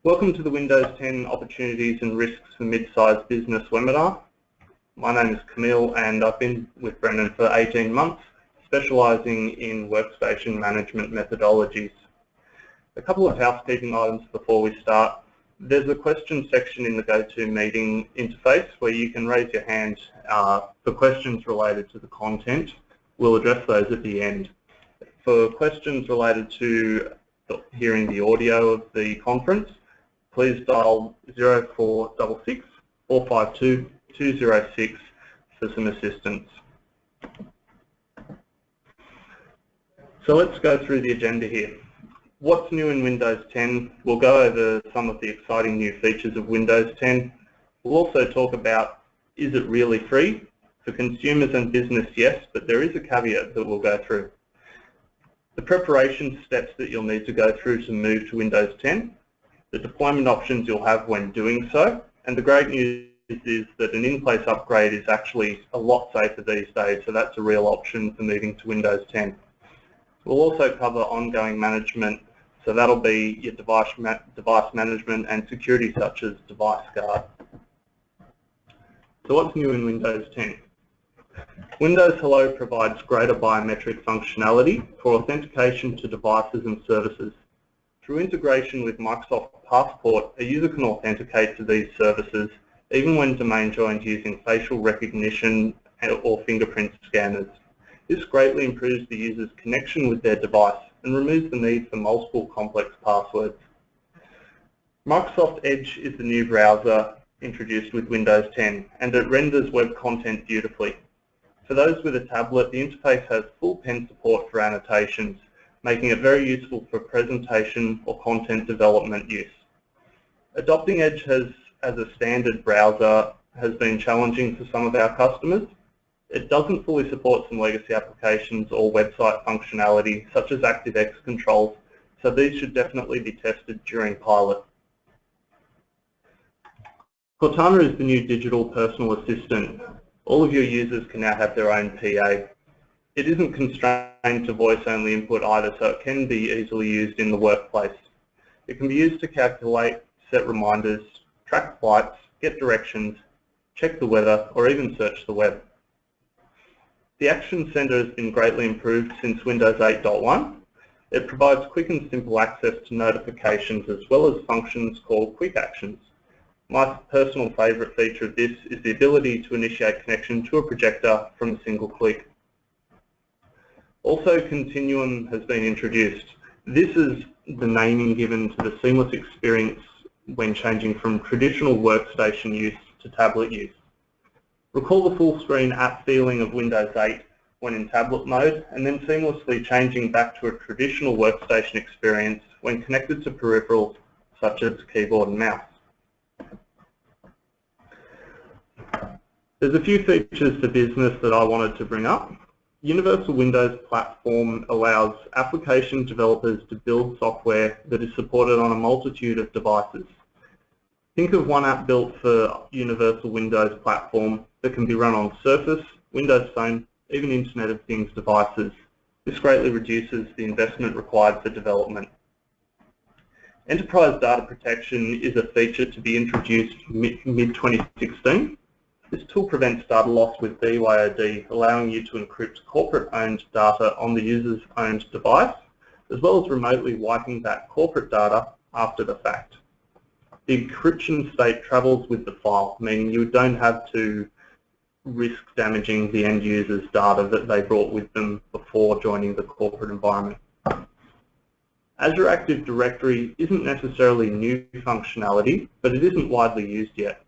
Welcome to the Windows 10 Opportunities and Risks for Midsize Business webinar. My name is Camille and I've been with Brennan for 18 months, specialising in workstation management methodologies. A couple of housekeeping items before we start. There's a question section in the GoToMeeting interface where you can raise your hand for questions related to the content. We'll address those at the end. For questions related to hearing the audio of the conference, please dial 0466 452 206 for some assistance. So let's go through the agenda here. What's new in Windows 10? We'll go over some of the exciting new features of Windows 10. We'll also talk about, is it really free? For consumers and business, yes, but there is a caveat that we'll go through. The preparation steps that you'll need to go through to move to Windows 10, the deployment options you'll have when doing so, and the great news is that an in-place upgrade is actually a lot safer these days, so that's a real option for moving to Windows 10. We'll also cover ongoing management, so that'll be your device management and security such as device guard. So what's new in Windows 10? Windows Hello provides greater biometric functionality for authentication to devices and services. Through integration with Microsoft Passport, a user can authenticate to these services even when domain joined using facial recognition or fingerprint scanners. This greatly improves the user's connection with their device and removes the need for multiple complex passwords. Microsoft Edge is the new browser introduced with Windows 10, and it renders web content beautifully. For those with a tablet, the interface has full pen support for annotations, making it very useful for presentation or content development use. Adopting Edge as a standard browser has been challenging for some of our customers. It doesn't fully support some legacy applications or website functionality, such as ActiveX controls, so these should definitely be tested during pilot. Cortana is the new digital personal assistant. All of your users can now have their own PA. It isn't constrained to voice-only input either, so it can be easily used in the workplace. It can be used to calculate, set reminders, track flights, get directions, check the weather, or even search the web. The Action Center has been greatly improved since Windows 8.1. It provides quick and simple access to notifications as well as functions called Quick Actions. My personal favourite feature of this is the ability to initiate connection to a projector from a single click. Also, Continuum has been introduced. This is the naming given to the seamless experience when changing from traditional workstation use to tablet use. Recall the full screen app feeling of Windows 8 when in tablet mode, and then seamlessly changing back to a traditional workstation experience when connected to peripherals such as keyboard and mouse. There's a few features for business that I wanted to bring up. Universal Windows Platform allows application developers to build software that is supported on a multitude of devices. Think of one app built for Universal Windows Platform that can be run on Surface, Windows Phone, even Internet of Things devices. This greatly reduces the investment required for development. Enterprise data protection is a feature to be introduced mid-2016. This tool prevents data loss with BYOD, allowing you to encrypt corporate-owned data on the user's owned device, as well as remotely wiping back corporate data after the fact. The encryption state travels with the file, meaning you don't have to risk damaging the end user's data that they brought with them before joining the corporate environment. Azure Active Directory isn't necessarily new functionality, but it isn't widely used yet.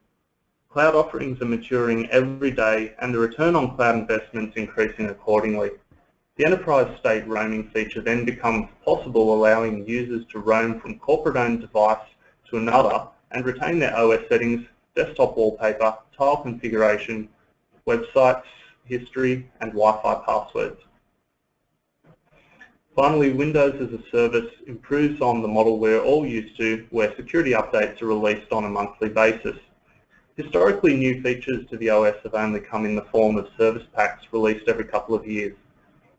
Cloud offerings are maturing every day and the return on cloud investments increasing accordingly. The enterprise state roaming feature then becomes possible, allowing users to roam from corporate-owned device to another and retain their OS settings, desktop wallpaper, tile configuration, websites, history, and Wi-Fi passwords. Finally, Windows as a service improves on the model we're all used to, where security updates are released on a monthly basis. Historically, new features to the OS have only come in the form of service packs released every couple of years.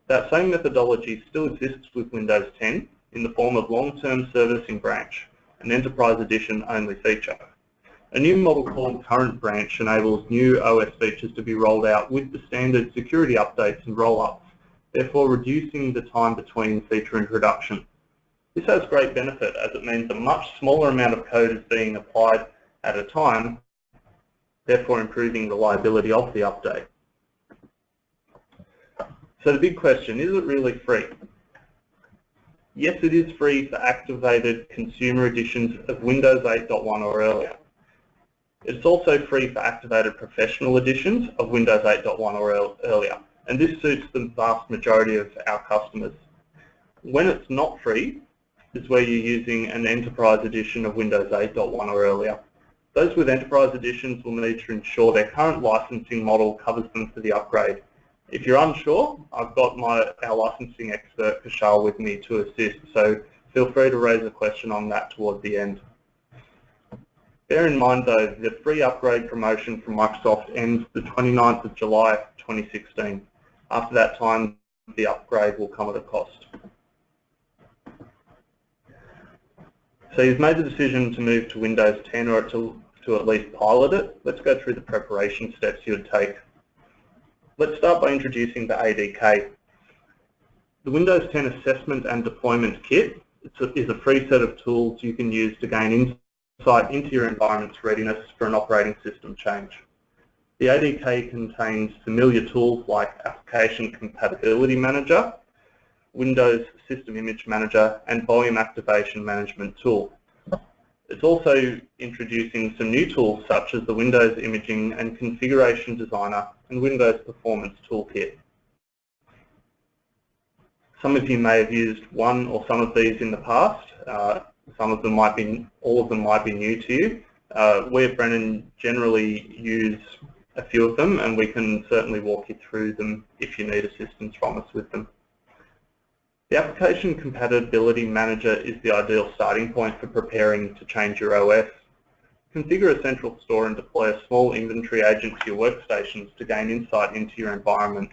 That same methodology still exists with Windows 10 in the form of long-term servicing branch, an Enterprise Edition only feature. A new model called Current Branch enables new OS features to be rolled out with the standard security updates and roll-ups, therefore reducing the time between feature introduction. This has great benefit as it means a much smaller amount of code is being applied at a time, therefore improving the reliability of the update. So the big question, is it really free? Yes, it is free for activated consumer editions of Windows 8.1 or earlier. It's also free for activated professional editions of Windows 8.1 or earlier, and this suits the vast majority of our customers. When it's not free is where you're using an Enterprise Edition of Windows 8.1 or earlier. Those with Enterprise Editions will need to ensure their current licensing model covers them for the upgrade. If you're unsure, I've got our licensing expert, Kashal, with me to assist, so feel free to raise a question on that toward the end. Bear in mind though, the free upgrade promotion from Microsoft ends the 29th of July 2016. After that time, the upgrade will come at a cost. So you've made the decision to move to Windows 10 or to at least pilot it. Let's go through the preparation steps you would take. Let's start by introducing the ADK. The Windows 10 Assessment and Deployment Kit is a free set of tools you can use to gain insight into your environment's readiness for an operating system change. The ADK contains familiar tools like Application Compatibility Manager, Windows System Image Manager, and Volume Activation Management tool. It's also introducing some new tools such as the Windows Imaging and Configuration Designer and Windows Performance Toolkit. Some of you may have used one or some of these in the past. All of them might be new to you. We at Brennan generally use a few of them, and we can certainly walk you through them if you need assistance from us with them. The Application Compatibility Manager is the ideal starting point for preparing to change your OS. Configure a central store and deploy a small inventory agent to your workstations to gain insight into your environment.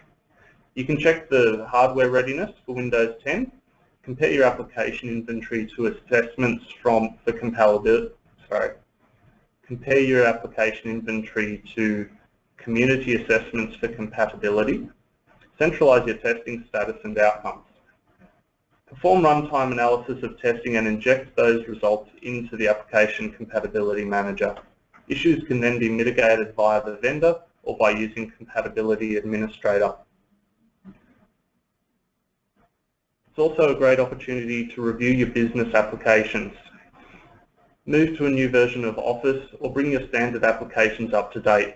You can check the hardware readiness for Windows 10, compare your application inventory to assessments compare your application inventory to community assessments for compatibility, centralize your testing status and outcomes. Perform runtime analysis of testing and inject those results into the Application Compatibility Manager. Issues can then be mitigated via the vendor or by using Compatibility Administrator. It's also a great opportunity to review your business applications. Move to a new version of Office or bring your standard applications up to date.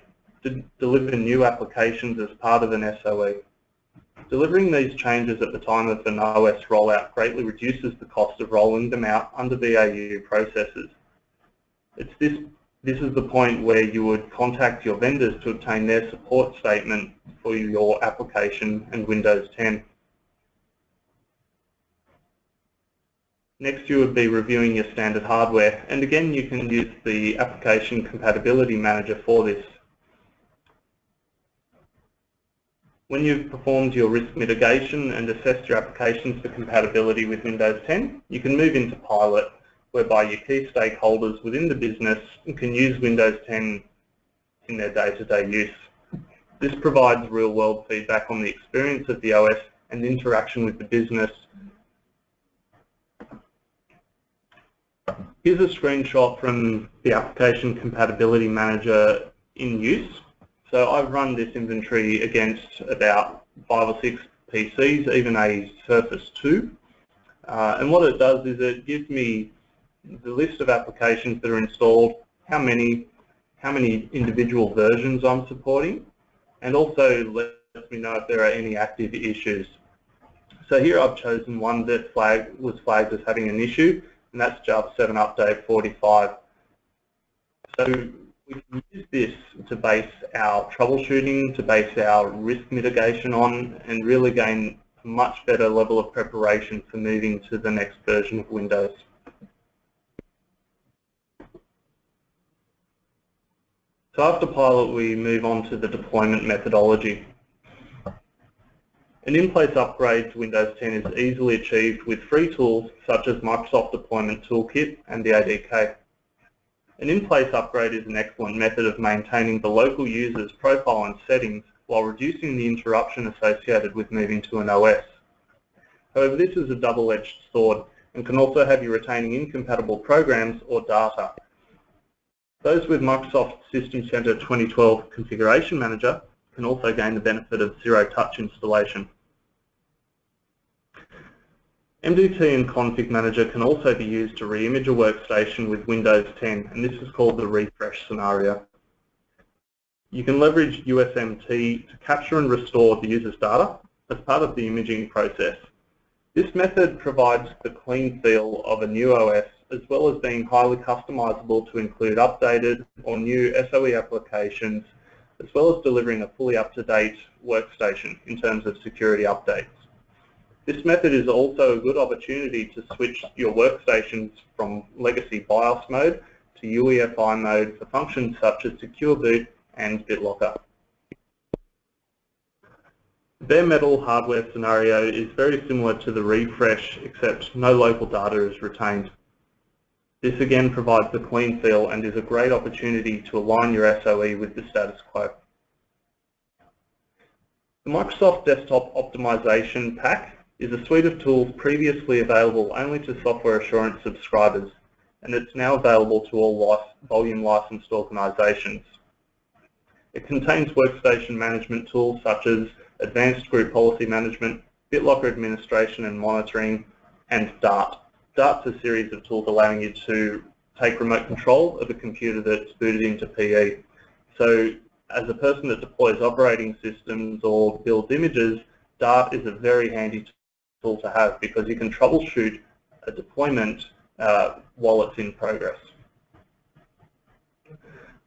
Deliver new applications as part of an SOE. Delivering these changes at the time of an OS rollout greatly reduces the cost of rolling them out under BAU processes. This is the point where you would contact your vendors to obtain their support statement for your application and Windows 10. Next, you would be reviewing your standard hardware, and again you can use the Application Compatibility Manager for this. When you've performed your risk mitigation and assessed your applications for compatibility with Windows 10, you can move into pilot, whereby your key stakeholders within the business can use Windows 10 in their day-to-day use. This provides real-world feedback on the experience of the OS and interaction with the business. Here's a screenshot from the Application Compatibility Manager in use. So I've run this inventory against about 5 or 6 PCs, even a Surface 2. And what it does is it gives me the list of applications that are installed, how many individual versions I'm supporting, and also lets me know if there are any active issues. So here I've chosen one that was flagged as having an issue, and that's Java 7 Update 45. So we can use this to base our troubleshooting, to base our risk mitigation on, and really gain a much better level of preparation for moving to the next version of Windows. So after pilot, we move on to the deployment methodology. An in-place upgrade to Windows 10 is easily achieved with free tools such as Microsoft Deployment Toolkit and the ADK. An in-place upgrade is an excellent method of maintaining the local user's profile and settings while reducing the interruption associated with moving to an OS. However, this is a double-edged sword and can also have you retaining incompatible programs or data. Those with Microsoft System Center 2012 Configuration Manager can also gain the benefit of zero-touch installation. MDT and Config Manager can also be used to re-image a workstation with Windows 10, and this is called the refresh scenario. You can leverage USMT to capture and restore the user's data as part of the imaging process. This method provides the clean feel of a new OS, as well as being highly customizable to include updated or new SOE applications, as well as delivering a fully up-to-date workstation in terms of security updates. This method is also a good opportunity to switch your workstations from legacy BIOS mode to UEFI mode for functions such as Secure Boot and BitLocker. The bare metal hardware scenario is very similar to the refresh, except no local data is retained. This again provides the clean feel and is a great opportunity to align your SOE with the status quo. The Microsoft Desktop Optimization Pack is a suite of tools previously available only to software assurance subscribers, and it's now available to all volume licensed organizations. It contains workstation management tools such as Advanced Group Policy Management, BitLocker Administration and Monitoring, and Dart. Dart's a series of tools allowing you to take remote control of a computer that's booted into PE. So as a person that deploys operating systems or builds images, Dart is a very handy tool to have because you can troubleshoot a deployment while it's in progress.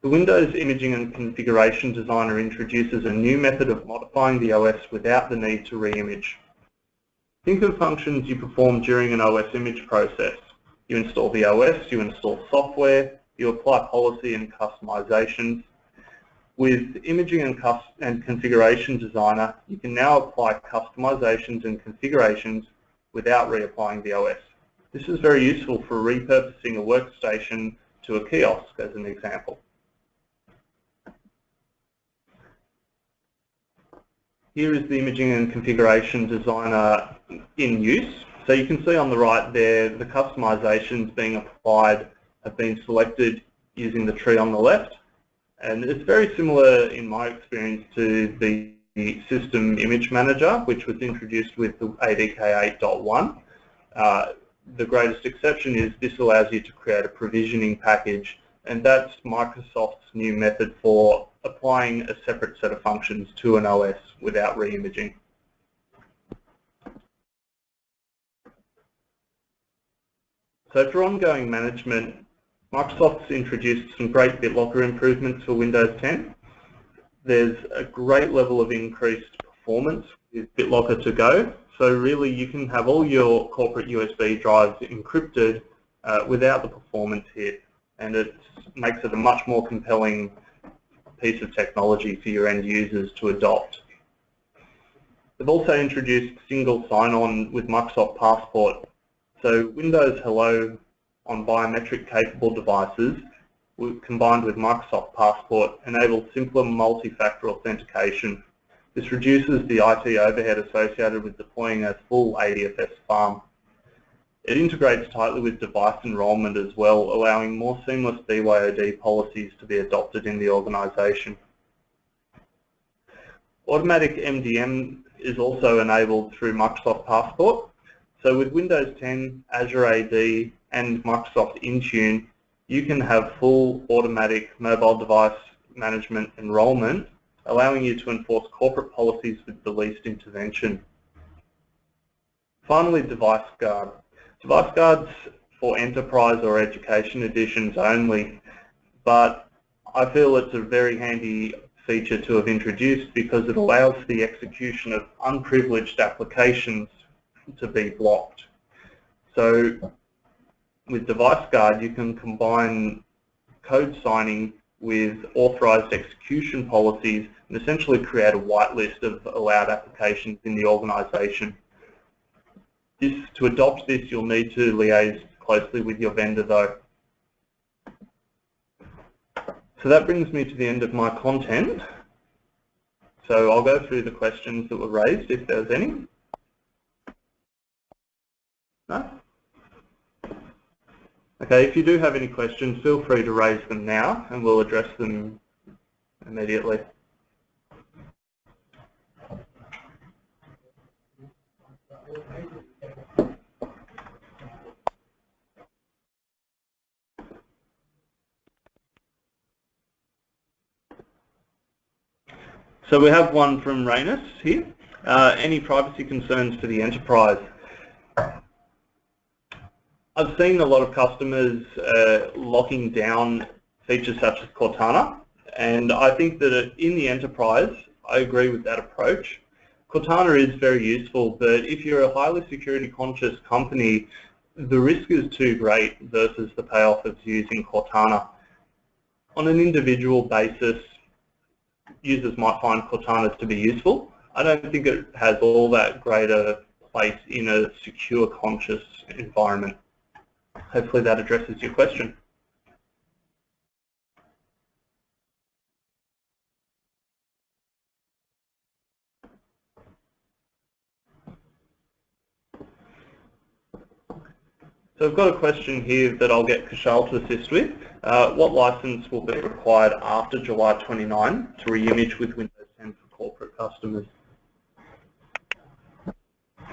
The Windows Imaging and Configuration Designer introduces a new method of modifying the OS without the need to re-image. Think of functions you perform during an OS image process. You install the OS, you install software, you apply policy and customizations. With Imaging and Configuration Designer, you can now apply customizations and configurations without reapplying the OS. This is very useful for repurposing a workstation to a kiosk, as an example. Here is the Imaging and Configuration Designer in use. So you can see on the right there, the customizations being applied have been selected using the tree on the left. And it's very similar, in my experience, to the System Image Manager, which was introduced with the ADK 8.1. The greatest exception is this allows you to create a provisioning package, and that's Microsoft's new method for applying a separate set of functions to an OS without re-imaging. So for ongoing management, Microsoft's introduced some great BitLocker improvements for Windows 10. There's a great level of increased performance with BitLocker to go. So really you can have all your corporate USB drives encrypted without the performance hit, and it makes it a much more compelling piece of technology for your end users to adopt. They've also introduced single sign-on with Microsoft Passport. So Windows Hello on biometric capable devices combined with Microsoft Passport enables simpler multi-factor authentication. This reduces the IT overhead associated with deploying a full ADFS farm. It integrates tightly with device enrollment as well, allowing more seamless BYOD policies to be adopted in the organisation. Automatic MDM is also enabled through Microsoft Passport. So with Windows 10, Azure AD and Microsoft Intune, you can have full automatic mobile device management enrollment, allowing you to enforce corporate policies with the least intervention. Finally, Device Guard. Device Guard's for enterprise or education editions only, but I feel it's a very handy feature to have introduced because it allows the execution of unprivileged applications to be blocked. So with Device Guard, you can combine code signing with authorized execution policies and essentially create a whitelist of allowed applications in the organization. To adopt this, you'll need to liaise closely with your vendor though. So that brings me to the end of my content. So I'll go through the questions that were raised, if there's any. No? Okay, if you do have any questions, feel free to raise them now and we'll address them immediately. So we have one from Rainus here. Any privacy concerns for the enterprise? I've seen a lot of customers locking down features such as Cortana, and I think that in the enterprise, I agree with that approach. Cortana is very useful, but if you're a highly security conscious company, the risk is too great versus the payoff of using Cortana. On an individual basis, users might find Cortana to be useful. I don't think it has all that greater place in a secure conscious environment. Hopefully that addresses your question. So I've got a question here that I'll get Kushal to assist with. What license will be required after July 29 to re-image with Windows 10 for corporate customers?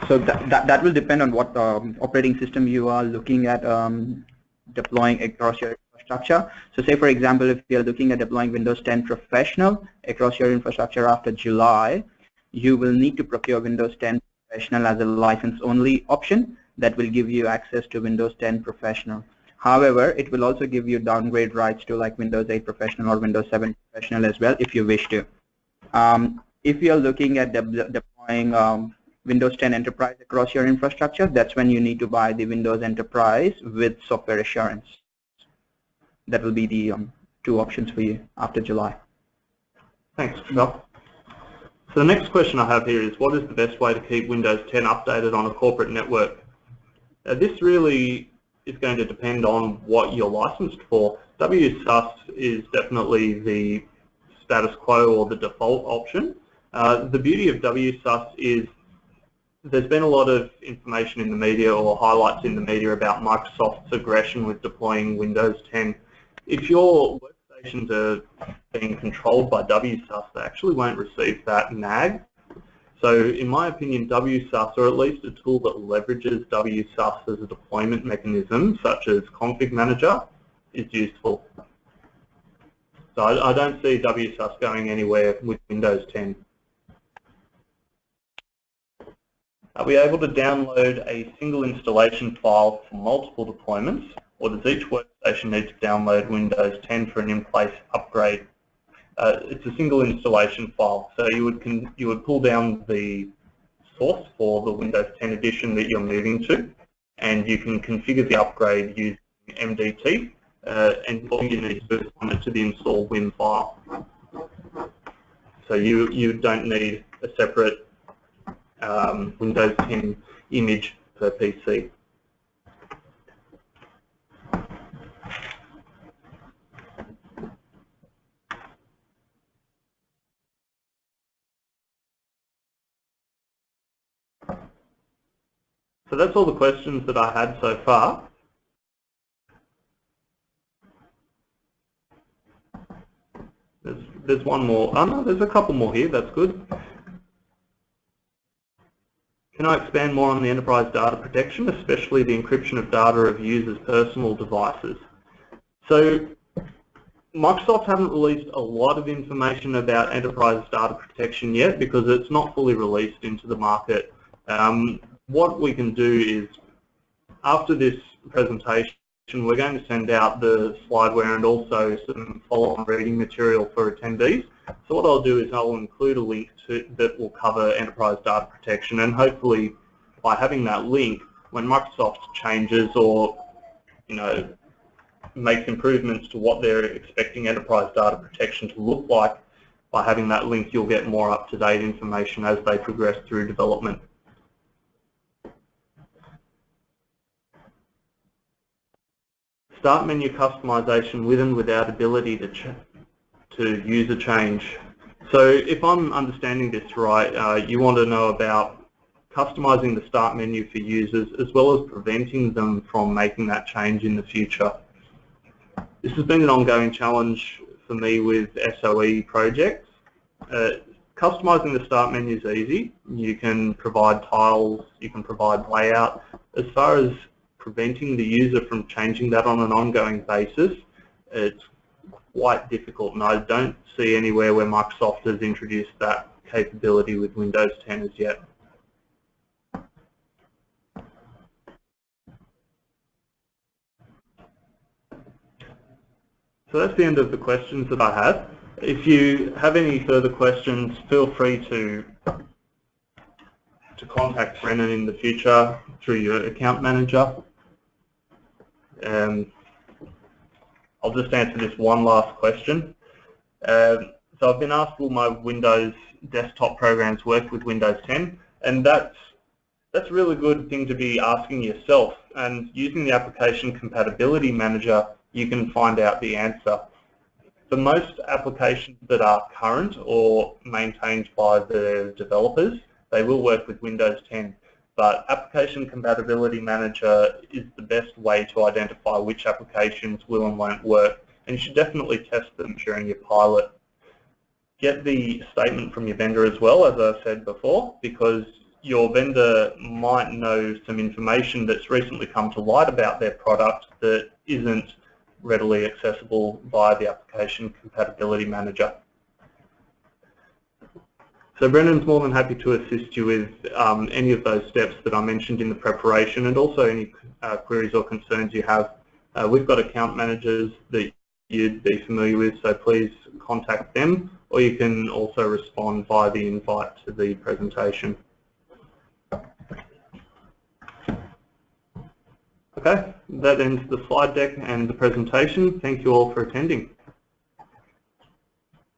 So that will depend on what operating system you are looking at deploying across your infrastructure. So say for example, if you're looking at deploying Windows 10 Professional across your infrastructure after July, you will need to procure Windows 10 Professional as a license-only option that will give you access to Windows 10 Professional. However, it will also give you downgrade rights to like Windows 8 Professional or Windows 7 Professional as well if you wish to. If you're looking at deploying Windows 10 Enterprise across your infrastructure, that's when you need to buy the Windows Enterprise with software assurance. That will be the two options for you after July. Thanks, Kushal. So the next question I have here is, what is the best way to keep Windows 10 updated on a corporate network? This really is going to depend on what you're licensed for. WSUS is definitely the status quo or the default option. The beauty of WSUS is there's been a lot of information in the media or highlights in the media about Microsoft's aggression with deploying Windows 10. If your workstations are being controlled by WSUS, they actually won't receive that NAG. So in my opinion, WSUS, or at least a tool that leverages WSUS as a deployment mechanism, such as Config Manager, is useful. So I don't see WSUS going anywhere with Windows 10. Are we able to download a single installation file for multiple deployments, or does each workstation need to download Windows 10 for an in-place upgrade? It's a single installation file, so you would pull down the source for the Windows 10 edition that you're moving to, and you can configure the upgrade using MDT, and all you need to do is point it to the install Win file. So you don't need a separate Windows 10 image per PC. So that's all the questions that I had so far. There's one more. Oh no, there's a couple more here. That's good. Can I expand more on the enterprise data protection, especially the encryption of data of users' personal devices? So Microsoft haven't released a lot of information about enterprise data protection yet because it's not fully released into the market. What we can do is, after this presentation, we're going to send out the slideware and also some follow-on reading material for attendees. So what I'll do is I'll include a link that will cover enterprise data protection, and hopefully by having that link, when Microsoft changes or makes improvements to what they're expecting enterprise data protection to look like. By having that link, you'll get more up-to-date information as they progress through development. Start menu customization with and without ability to user change. So if I'm understanding this right, you want to know about customizing the start menu for users as well as preventing them from making that change in the future. This has been an ongoing challenge for me with SOE projects. Customizing the start menu is easy. You can provide tiles, you can provide layout. As far as preventing the user from changing that on an ongoing basis, it's quite difficult, and I don't see anywhere where Microsoft has introduced that capability with Windows 10 as yet. So that's the end of the questions that I have. If you have any further questions, feel free to contact Brennan in the future through your account manager. I'll just answer this one last question. So I've been asked, will my Windows desktop programs work with Windows 10? And that's a really good thing to be asking yourself. And using the Application Compatibility Manager, you can find out the answer. For most applications that are current or maintained by the developers, they will work with Windows 10. But Application Compatibility Manager is the best way to identify which applications will and won't work, and you should definitely test them during your pilot. Get the statement from your vendor as well, as I said before, because your vendor might know some information that's recently come to light about their product that isn't readily accessible via the Application Compatibility Manager. So Brennan's more than happy to assist you with any of those steps that I mentioned in the preparation, and also any queries or concerns you have. We've got account managers that you'd be familiar with, so please contact them, or you can also respond via the invite to the presentation. Okay, that ends the slide deck and the presentation. Thank you all for attending.